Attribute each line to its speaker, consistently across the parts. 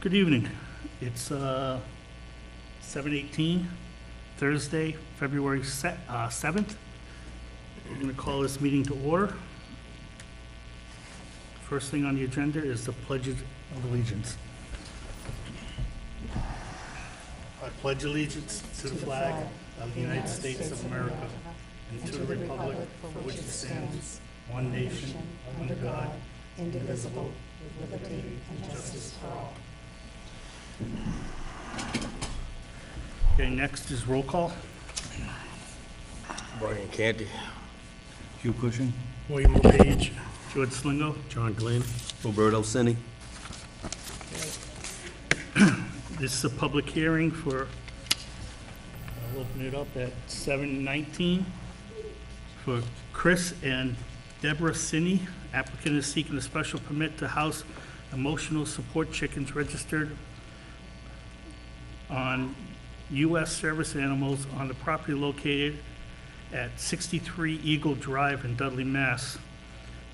Speaker 1: Good evening. It's 7:18, Thursday, February 7th. We're going to call this meeting to order. First thing on the agenda is the Pledge of Allegiance. I pledge allegiance to the flag of the United States of America and to the republic for which it stands, one nation, under God, indivisible, with liberty and justice for all. Okay, next is roll call.
Speaker 2: Brian Canty.
Speaker 3: Hugh Cushing.
Speaker 1: William LePage. George Slingo.
Speaker 3: John Glenn.
Speaker 2: Roberto Cini.
Speaker 1: This is a public hearing for, I'll open it up at 7:19 for Chris and Deborah Cini. Applicant is seeking a special permit to house emotional support chickens registered on U.S. service animals on the property located at 63 Eagle Drive in Dudley, Mass.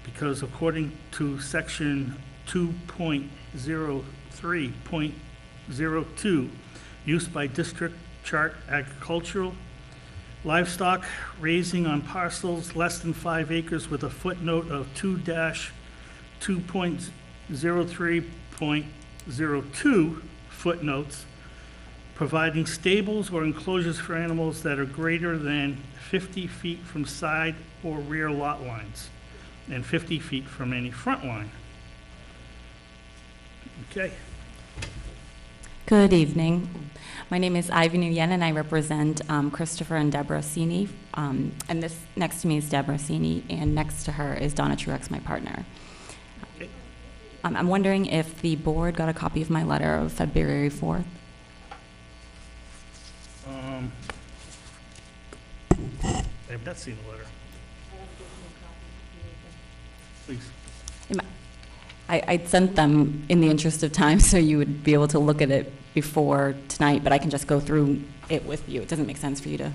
Speaker 1: Because according to section 2.03.02, use by district chart agricultural livestock raising on parcels less than 5 acres with a footnote of 2-2.03.02 footnotes, providing stables or enclosures for animals that are greater than 50 feet from side or rear lot lines and 50 feet from any front line. Okay.
Speaker 4: Good evening. My name is Ivy Nguyen, and I represent Christopher and Deborah Cini. And this next to me is Deborah Cini, and next to her is Donna Truex, my partner.
Speaker 1: Okay.
Speaker 4: I'm wondering if the board got a copy of my letter of February 4th.
Speaker 1: I have not seen the letter. Please.
Speaker 4: I sent them in the interest of time so you would be able to look at it before tonight, but I can just go through it with you. It doesn't make sense for you to.
Speaker 3: Okay,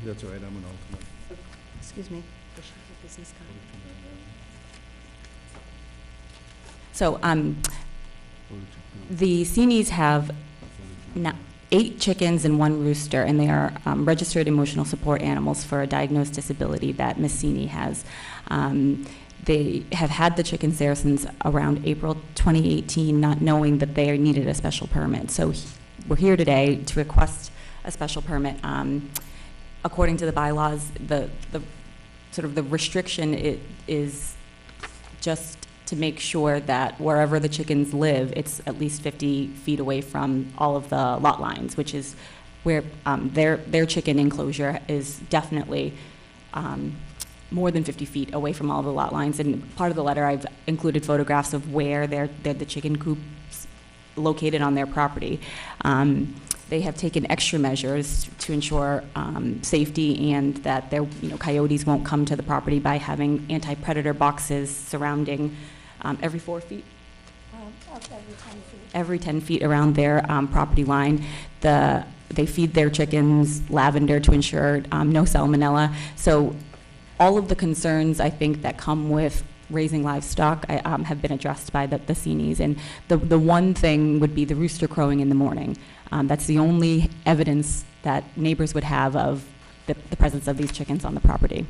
Speaker 3: that's all right, I'm an alternate.
Speaker 5: Excuse me. Business card.
Speaker 4: So the Cinis have 8 chickens and 1 rooster, and they are registered emotional support animals for a diagnosed disability that Ms. Cini has. They have had the chickens there since around April 2018, not knowing that they needed a special permit. So we're here today to request a special permit. According to the bylaws, the sort of the restriction is just to make sure that wherever the chickens live, it's at least 50 feet away from all of the lot lines, which is where their chicken enclosure is definitely more than 50 feet away from all the lot lines. And part of the letter, I've included photographs of where the chicken coops located on their property. They have taken extra measures to ensure safety and that their coyotes won't come to the property by having anti-predator boxes surrounding every 4 feet? Every 10 feet around their property line. They feed their chickens lavender to ensure no salmonella. So all of the concerns, I think, that come with raising livestock have been addressed by the Cinis. And the one thing would be the rooster crowing in the morning. That's the only evidence that neighbors would have of the presence of these chickens on the property.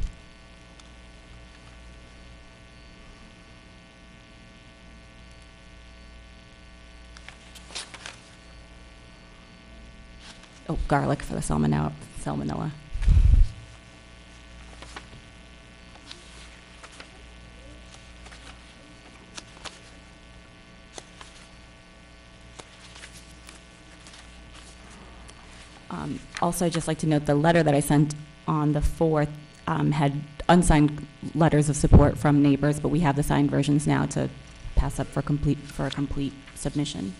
Speaker 4: Oh, garlic for the salmonella. Also, I'd just like to note the letter that I sent on the 4th had unsigned letters of support from neighbors, but we have the signed versions now to pass up for a complete submission.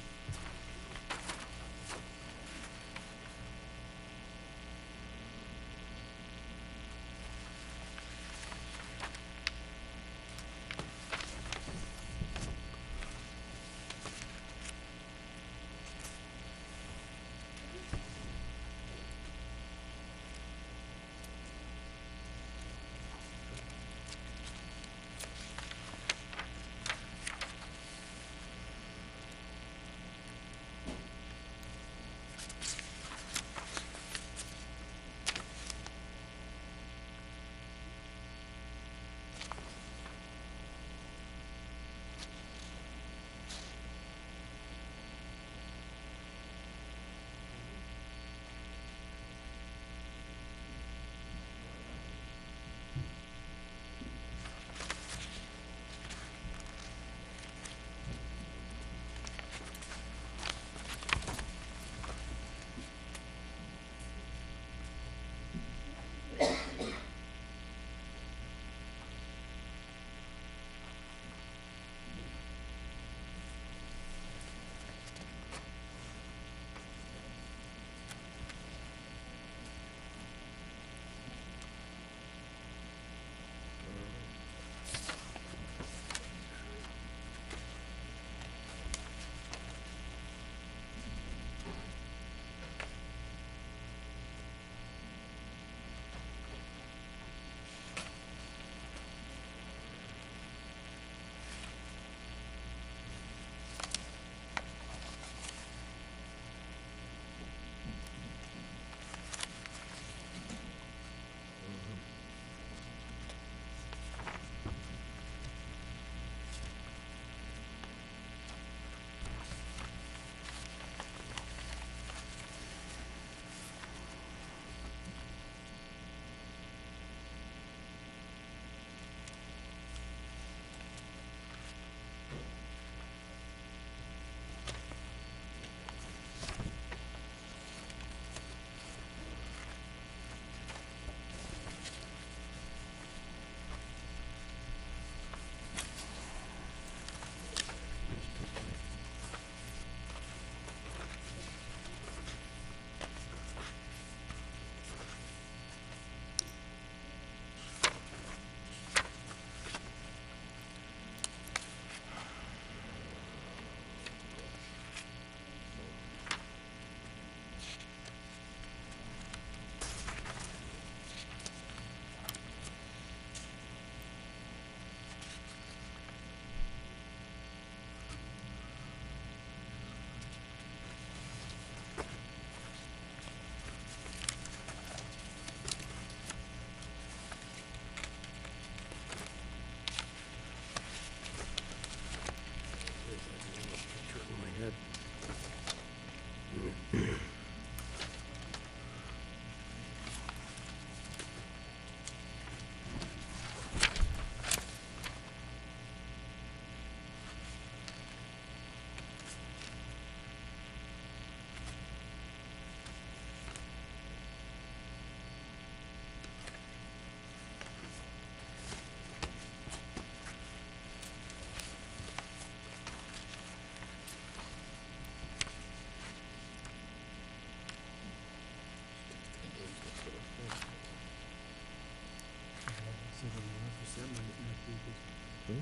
Speaker 2: Think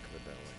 Speaker 2: of it that way.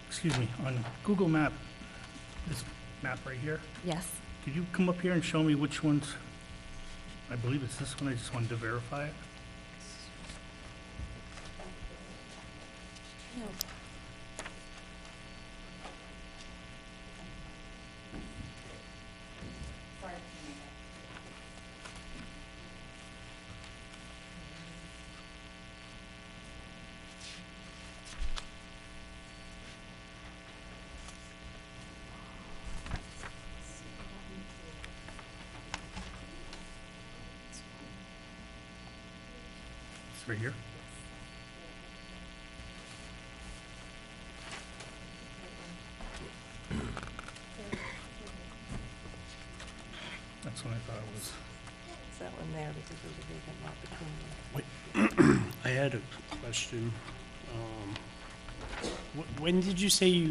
Speaker 1: Excuse me, on Google Map, this map right here,
Speaker 4: Yes.
Speaker 1: could you come up here and show me which ones? I believe it's this one, I just wanted to verify it.
Speaker 5: No.
Speaker 1: It's right here. That's what I thought it was.
Speaker 5: It's that one there because there's a vacant lot between them.
Speaker 6: I had a question. When did you say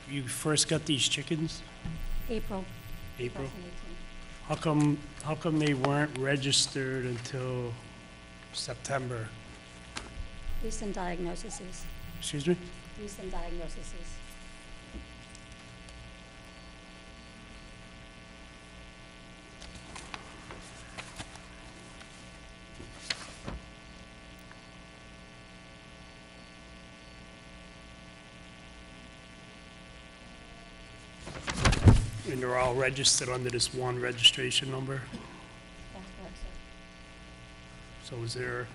Speaker 6: you first got these chickens?
Speaker 5: April
Speaker 6: April?
Speaker 5: 2018.
Speaker 6: How come they weren't registered until September?
Speaker 5: Recent diagnoses.
Speaker 6: Excuse me?
Speaker 5: Recent diagnoses.
Speaker 6: And they're all registered under this one registration number?
Speaker 5: That's correct, sir.
Speaker 6: So is there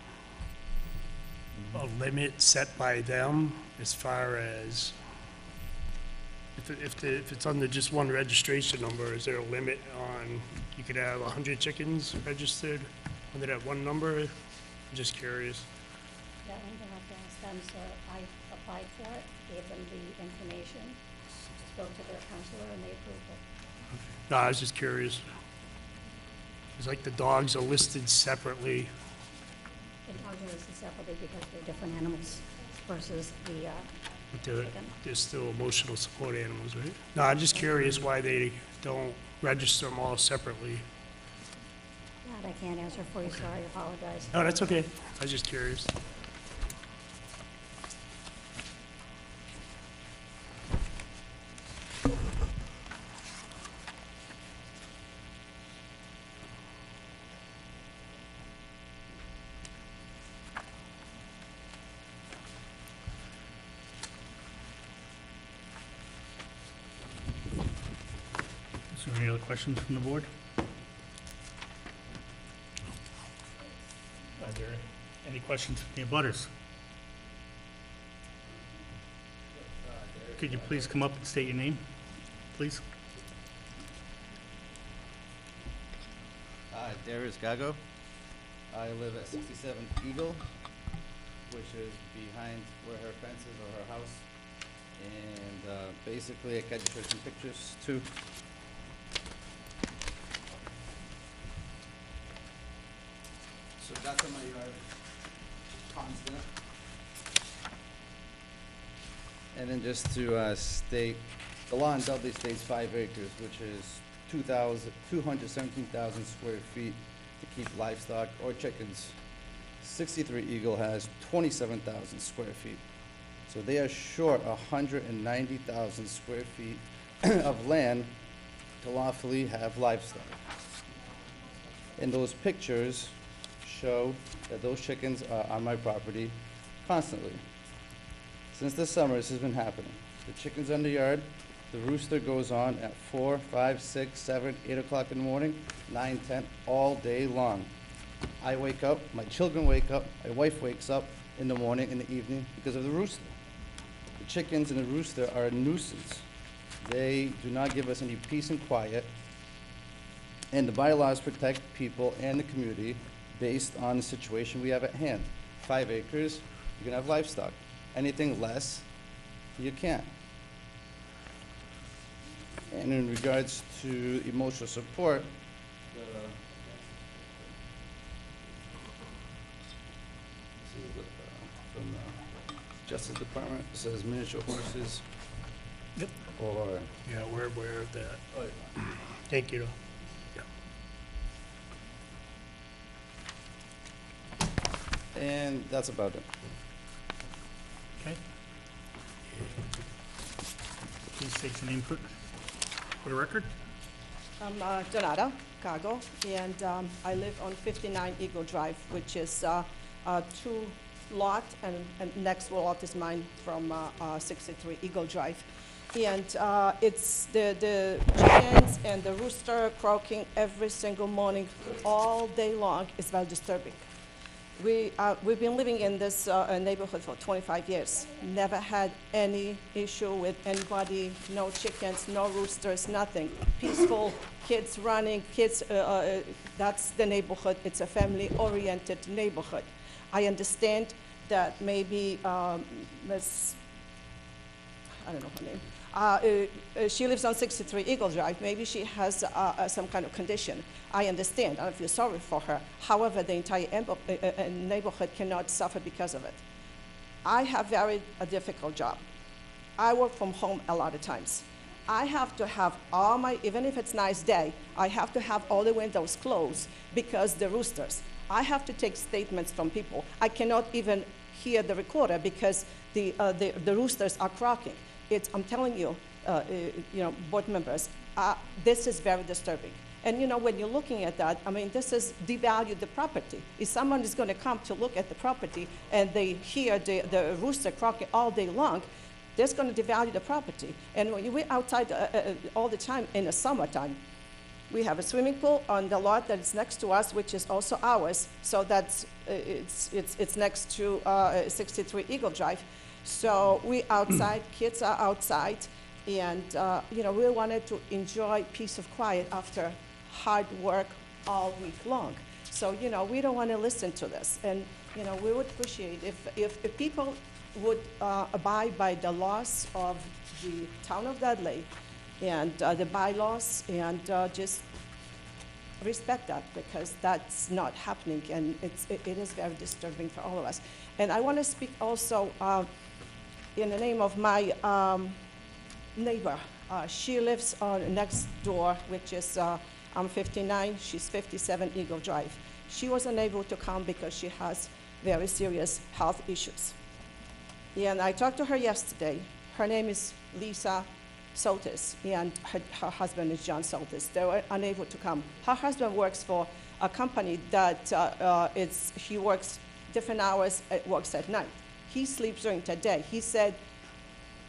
Speaker 6: a limit set by them as far as, if it's under just one registration number, is there a limit on, you could have 100 chickens registered under that one number? I'm just curious.
Speaker 5: That one you have to ask them, sir. I applied for it, gave them the information, spoke to their counselor, and they approved it.
Speaker 6: No, I was just curious. It's like the dogs are listed separately.
Speaker 5: The dogs are listed separately because they're different animals versus the
Speaker 6: But they're,
Speaker 5: chicken.
Speaker 6: they're still emotional support animals, right? No, I'm just curious why they don't register them all separately.
Speaker 5: That I can't answer for you, sorry, I apologize.
Speaker 6: No, that's okay. I was just curious.
Speaker 1: Is there any other questions from the board? Are there any questions from the abutters? Could you please come up and state your name, please?
Speaker 7: Darius Gago. I live at 67 Eagle, which is behind where her fence is or her house. And basically, I can show some pictures too. So that's in my yard, constant. And then just to state, the law in Dudley states 5 acres, which is 217,000 square feet to keep livestock or chickens. 63 Eagle has 27,000 square feet. So they are short 190,000 square feet of land to lawfully have livestock. And those pictures show that those chickens are on my property constantly. Since this summer, this has been happening. The chickens in the yard, the rooster goes on at 4, 5, 6, 7, 8 o'clock in the morning, 9, 10, all day long. I wake up, my children wake up, my wife wakes up in the morning, in the evening, because of the rooster. The chickens and the rooster are a nuisance. They do not give us any peace and quiet, and the bylaws protect people and the community based on the situation we have at hand. 5 acres, you can have livestock. Anything less, you can't. And in regards to emotional support, this is from the Justice Department, it says miniature horses.
Speaker 1: Yep.
Speaker 7: Or,
Speaker 6: Yeah, we're aware of that.
Speaker 7: oh, yeah.
Speaker 6: Thank you.
Speaker 7: And that's about it.
Speaker 1: Okay. Please state your name for the record.
Speaker 8: I'm Donata Cago, and I live on 59 Eagle Drive, which is a 2-lot, and next lot is mine from 63 Eagle Drive. And it's the chickens and the rooster croaking every single morning, all day long, is very disturbing. We've been living in this neighborhood for 25 years. Never had any issue with anybody, no chickens, no roosters, nothing. Peaceful, kids running, that's the neighborhood. It's a family-oriented neighborhood. I understand that maybe Ms., I don't know her name, she lives on 63 Eagle Drive. Maybe she has some kind of condition. I understand. I feel sorry for her. However, the entire neighborhood cannot suffer because of it. I have a difficult job. I work from home a lot of times. I have to have all my, even if it's a nice day, I have to have all the windows closed because the roosters. I have to take statements from people. I cannot even hear the recorder because the roosters are croaking. I'm telling you, board members, this is very disturbing. And when you're looking at that, I mean, this is devalue the property. If someone is going to come to look at the property and they hear the rooster croaking all day long, that's going to devalue the property. And when we're outside all the time in the summertime, we have a swimming pool on the lot that is next to us, which is also ours. So that's it's next to 63 Eagle Drive. So we outside, kids are outside, and we wanted to enjoy peace of quiet after hard work all week long. So we don't want to listen to this, and we would appreciate if people would abide by the laws of the town of Dudley and the bylaws, and just respect that, because that's not happening, and it is very disturbing for all of us. And I want to speak also in the name of my neighbor. She lives on next door, which is I'm 59, she's 57 Eagle Drive. She was unable to come because she has very serious health issues. And I talked to her yesterday. Her name is Lisa Soltis, and her husband is John Soltis. They were unable to come. Her husband works for a company that he works different hours, works at night. He sleeps during the day. He said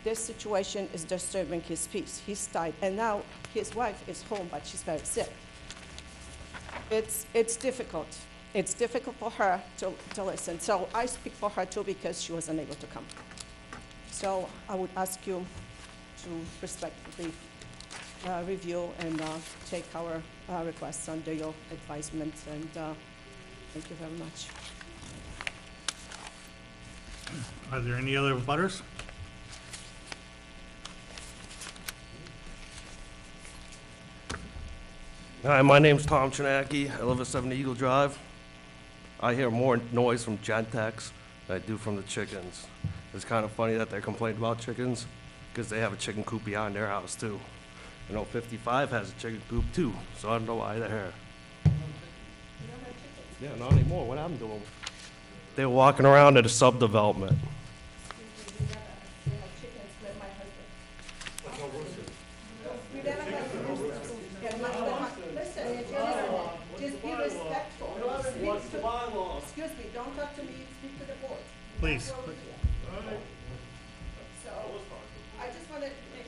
Speaker 8: this situation is disturbing his peace. He's tired, and now his wife is home, but she's very sick. It's difficult. It's difficult for her to listen. So I speak for her too, because she was unable to come. So I would ask you to respectfully review and take our requests under your advisement, and thank you very much.
Speaker 1: Are there any other butters?
Speaker 9: Hi, my name's Tom Chinaki. I live at 70 Eagle Drive. I hear more noise from Gentex than I do from the chickens. It's kind of funny that they're complaining about chickens, because they have a chicken coop behind their house too. I know 55 has a chicken coop too, so I don't know why they're here. Yeah, not anymore. What happened to them? They were walking around at a subdevelopment.
Speaker 8: Just be respectful. Excuse me, don't talk to me, speak to the board.
Speaker 1: Please.
Speaker 8: So, I just wanted, in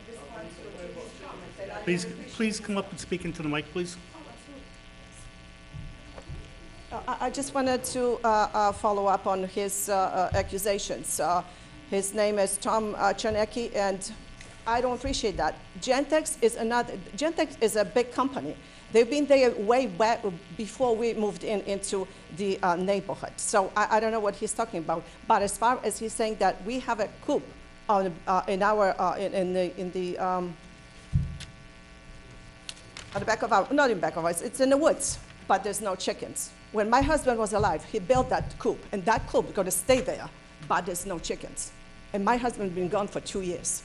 Speaker 8: response to his comment, that I
Speaker 1: Please,
Speaker 8: appreciate-
Speaker 1: please come up and speak into the mic, please.
Speaker 8: I just wanted to follow up on his accusations. His name is Tom Czarnecki, and I don't appreciate that. Gentex is a big company. They've been there way back before we moved into the neighborhood. So I don't know what he's talking about. But as far as he's saying that we have a coop on, at the back of our, not in back of us, it's in the woods, but there's no chickens. When my husband was alive, he built that coop, and that coop is going to stay there, but there's no chickens. And my husband's been gone for 2 years.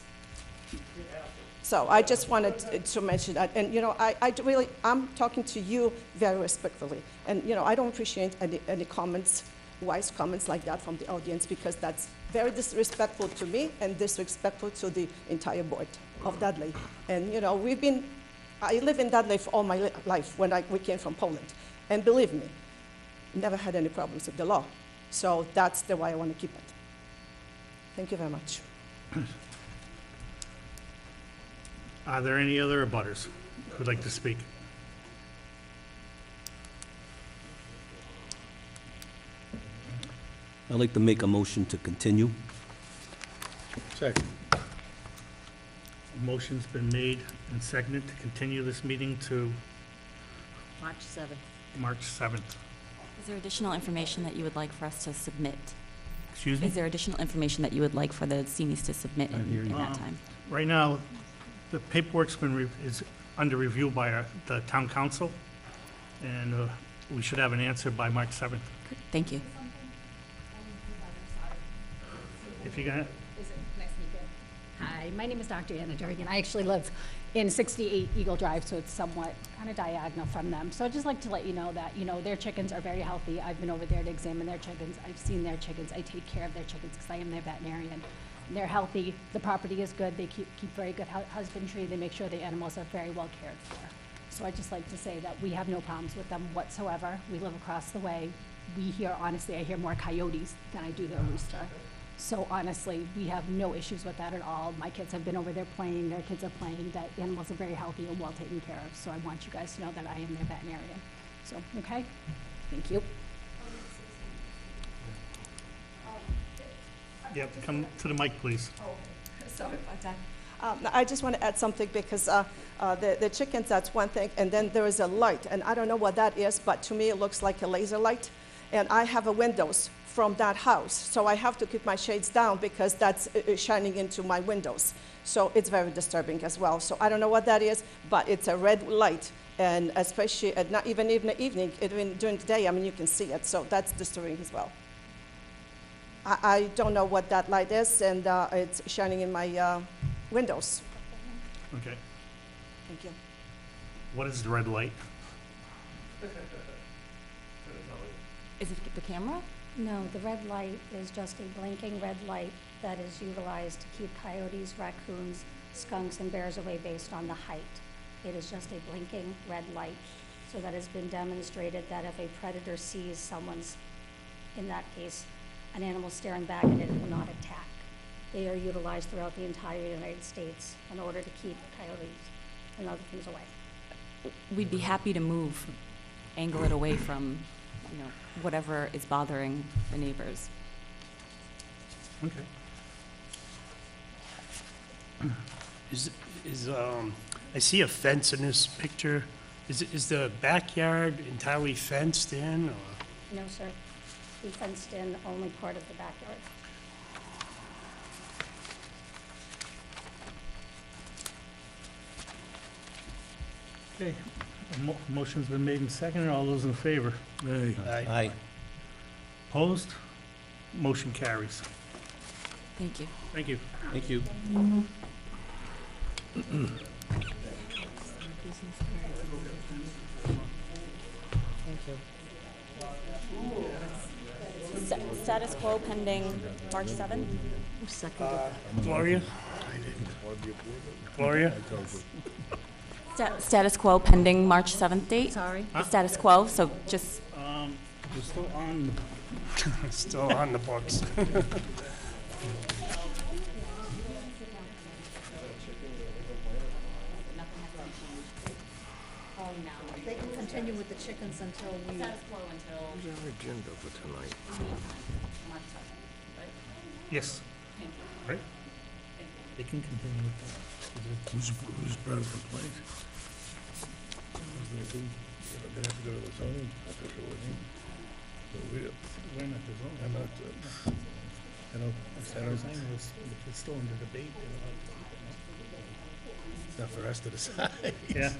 Speaker 8: So I just wanted to mention that. And, I'm talking to you very respectfully. And, I don't appreciate any comments, wise comments like that from the audience, because that's very disrespectful to me and disrespectful to the entire board of Dudley. And, I live in Dudley for all my life when we came from Poland. And believe me, never had any problems with the law. So that's the way I want to keep it. Thank you very much.
Speaker 1: Are there any other abutters who'd like to speak?
Speaker 3: I'd like to make a motion to continue.
Speaker 2: Second.
Speaker 1: Motion's been made and seconded to continue this meeting to
Speaker 5: March 7th.
Speaker 1: March 7th.
Speaker 4: Is there additional information that you would like for us to submit?
Speaker 1: Excuse me?
Speaker 4: Is there additional information that you would like for the Seenies to submit
Speaker 3: I hear
Speaker 4: in
Speaker 3: you.
Speaker 4: that time?
Speaker 1: Right now, the paperwork's is under review by the town council, and we should have an answer by March 7th.
Speaker 4: Thank you.
Speaker 1: If you're gonna,
Speaker 10: Nice to meet you. Hi, my name is Dr. Anna Durgan. I actually live in 68 Eagle Drive, so it's somewhat kind of diagonal from them. So I'd just like to let you know that, their chickens are very healthy. I've been over there to examine their chickens. I've seen their chickens. I take care of their chickens because I am their veterinarian. They're healthy. The property is good. They keep very good husbandry. They make sure the animals are very well cared for. So I'd just like to say that we have no problems with them whatsoever. We live across the way. Honestly, I hear more coyotes than I do their rooster. So honestly, we have no issues with that at all. My kids have been over there playing, their kids are playing, that animals are very healthy and well taken care of. So I want you guys to know that I am their veterinarian. So, okay? Thank you.
Speaker 1: you have to come to the mic, please.
Speaker 8: Sorry about that. I just want to add something because the chickens, that's one thing, and then there is a light, and I don't know what that is, but to me it looks like a laser light, and I have windows from that house, so I have to keep my shades down because that's shining into my windows. So it's very disturbing as well. So I don't know what that is, but it's a red light, and especially at not even in the evening, even during the day, you can see it, so that's disturbing as well. I don't know what that light is, and it's shining in my windows.
Speaker 1: Okay.
Speaker 8: Thank you.
Speaker 1: What is the red light?
Speaker 4: Is it the camera?
Speaker 5: No, the red light is just a blinking red light that is utilized to keep coyotes, raccoons, skunks, and bears away based on the height. It is just a blinking red light. So that has been demonstrated that if a predator sees someone's, in that case, an animal staring back at it, it will not attack. They are utilized throughout the entire United States in order to keep coyotes and other things away.
Speaker 4: We'd be happy to angle it away from, whatever is bothering the neighbors.
Speaker 1: Okay.
Speaker 6: I see a fence in this picture. Is the backyard entirely fenced in, or?
Speaker 5: No, sir. We fenced in only part of the backyard.
Speaker 1: Okay. Motion's been made and seconded. All those in favor?
Speaker 2: Aye.
Speaker 3: Aye.
Speaker 1: Opposed? Motion carries.
Speaker 4: Thank you.
Speaker 1: Thank you.
Speaker 3: Thank you.
Speaker 4: Status quo pending March 7th?
Speaker 6: Gloria? Gloria?
Speaker 4: Status quo pending March 7th date?
Speaker 10: Sorry?
Speaker 4: The status quo, so just,
Speaker 1: We're still on,
Speaker 6: Still on the books.
Speaker 11: They can continue with the chickens until we,
Speaker 4: status quo until
Speaker 2: What's our agenda for tonight?
Speaker 4: March 7th, right?
Speaker 1: yes. Right? They can continue with that.
Speaker 2: Who's Bradford Place? They have to go to the zoning official, wouldn't they? So
Speaker 1: We're not the zone.
Speaker 2: I'm not, I don't,
Speaker 1: As
Speaker 2: I
Speaker 1: far as I
Speaker 2: don't,
Speaker 1: know, it's still under debate. They're allowed to keep it,
Speaker 2: it's not for us to decide.
Speaker 1: no? Yeah.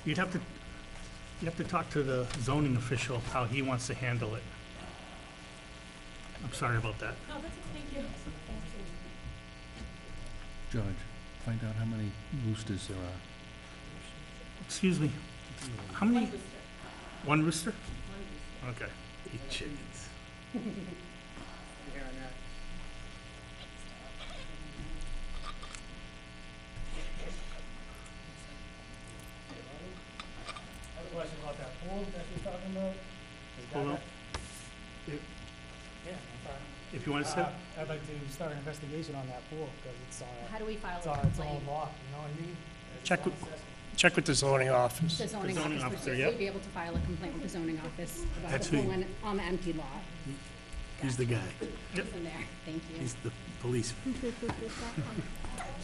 Speaker 1: You'd have to talk to the zoning official, how he wants to handle it. I'm sorry about that.
Speaker 4: No, that's, thank you.
Speaker 2: George, find out how many roosters there are.
Speaker 1: Excuse me, how many? One rooster? Okay. 8 chickens.
Speaker 6: Question about that pool that you're talking about?
Speaker 1: Hold on.
Speaker 6: Yeah, I'm fine.
Speaker 1: If you want to sit,
Speaker 6: I'd like to start an investigation on that pool, because it's,
Speaker 10: How do we file
Speaker 6: it's
Speaker 10: a
Speaker 6: on its
Speaker 10: complaint?
Speaker 6: own law, you know what I mean? Check with the zoning office.
Speaker 10: The zoning
Speaker 1: zoning
Speaker 10: office,
Speaker 1: officer,
Speaker 10: would
Speaker 1: yep.
Speaker 10: we'd be able to file a complaint with the zoning office about
Speaker 2: That's
Speaker 10: the
Speaker 2: who
Speaker 10: pool on the empty lot.
Speaker 2: He's the guy.
Speaker 10: From there, thank you.
Speaker 2: He's the policeman.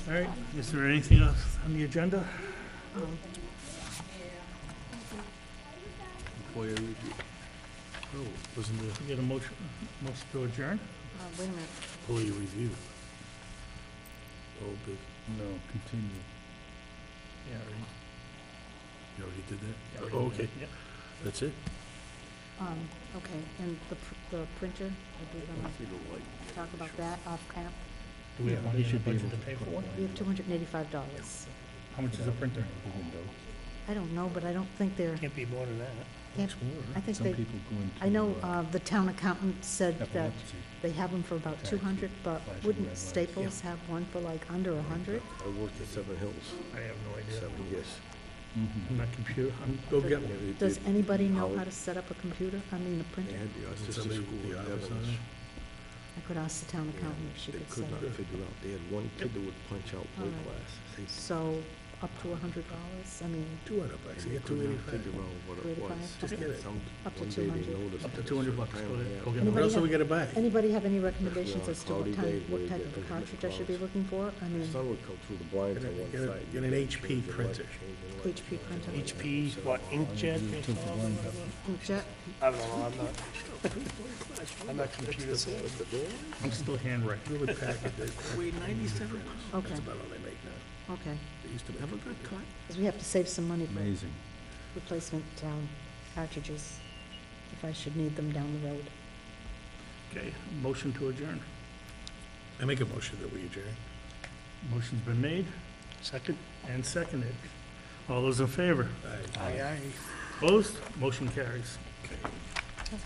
Speaker 1: all right, is there anything else on the agenda?
Speaker 2: FOIA review. Oh, wasn't there
Speaker 1: We get a motion to adjourn?
Speaker 11: wait a minute.
Speaker 2: FOIA review? Oh, big,
Speaker 12: No, continue.
Speaker 1: Yeah,
Speaker 2: you already did that?
Speaker 1: right.
Speaker 2: Oh, okay,
Speaker 1: Yep.
Speaker 2: that's it?
Speaker 11: Okay, and the printer, are we gonna talk about that off camp?
Speaker 1: Do we have
Speaker 12: Yeah,
Speaker 1: money
Speaker 12: they
Speaker 1: in the
Speaker 12: should be
Speaker 1: budget
Speaker 12: able
Speaker 1: to pay for it?
Speaker 11: We have $285.
Speaker 1: How much is a printer?
Speaker 11: I don't know, but I don't think they're,
Speaker 6: Can't be more than that.
Speaker 11: I think
Speaker 12: Some
Speaker 11: they,
Speaker 12: people go into.
Speaker 11: I know the town accountant said that
Speaker 12: epilepsy.
Speaker 11: they have them for about
Speaker 12: Taxi,
Speaker 11: 200, but
Speaker 12: flashing
Speaker 11: wouldn't
Speaker 12: red lights.
Speaker 11: Staples have one for like under 100?
Speaker 2: I worked at Seven Hills,
Speaker 1: I have no idea.
Speaker 2: 7 years.
Speaker 1: I'm not computer,
Speaker 2: Go get one.
Speaker 11: Does anybody know how to set up a computer, I mean a
Speaker 2: They
Speaker 11: printer?
Speaker 2: had the autistic
Speaker 12: Somebody
Speaker 2: school
Speaker 12: the
Speaker 2: in
Speaker 12: office on
Speaker 2: Evans.
Speaker 12: it?
Speaker 11: I could ask the town accountant if she
Speaker 2: They
Speaker 11: could
Speaker 2: could
Speaker 11: set
Speaker 2: not
Speaker 11: it.
Speaker 2: figure out, they had one kid that would punch out plate
Speaker 11: Alright.
Speaker 2: glass. They
Speaker 11: So, up to $100, I mean,
Speaker 2: 200 bucks, they could not figure out what it
Speaker 11: 285.
Speaker 2: was.
Speaker 11: Just
Speaker 1: get it.
Speaker 2: Some-
Speaker 11: Up to
Speaker 2: one day they
Speaker 11: 200.
Speaker 2: noticed
Speaker 1: Up to
Speaker 2: that
Speaker 1: 200
Speaker 2: it's
Speaker 1: bucks,
Speaker 2: time
Speaker 1: go ahead,
Speaker 2: to
Speaker 1: go
Speaker 2: have-
Speaker 1: get
Speaker 11: Anybody
Speaker 1: one.
Speaker 11: else are we
Speaker 2: gonna buy?
Speaker 11: anybody have any recommendations
Speaker 2: on
Speaker 11: as to what
Speaker 2: cloudy
Speaker 11: type,
Speaker 2: days where
Speaker 11: what
Speaker 2: you
Speaker 11: type
Speaker 2: get
Speaker 11: of
Speaker 2: those
Speaker 11: cartridge I should be
Speaker 2: clouds.
Speaker 11: looking for? I
Speaker 2: The
Speaker 11: mean,
Speaker 2: sun would come through the blinds on one
Speaker 12: Get a-
Speaker 2: side.
Speaker 12: get an HP printer.
Speaker 11: HP printer.
Speaker 6: HP, what, inkjet?
Speaker 11: inkjet,
Speaker 6: I don't know, I'm not computer savvy.
Speaker 1: I'm still handwriting.
Speaker 2: Fluid packet, they weigh 97 pounds.
Speaker 11: okay,
Speaker 2: That's about all they make now.
Speaker 11: okay.
Speaker 2: They used to never got cut.
Speaker 11: Because we have to save some money for
Speaker 12: Amazing.
Speaker 11: replacement cartridges, if I should need them down the road.
Speaker 1: Okay, motion to adjourn.
Speaker 2: I make a motion that we adjourn.
Speaker 1: Motion's been made
Speaker 6: Second?
Speaker 1: and seconded. All those in favor?
Speaker 2: Aye.
Speaker 6: Aye, aye.
Speaker 1: Opposed? Motion carries.
Speaker 11: Okay.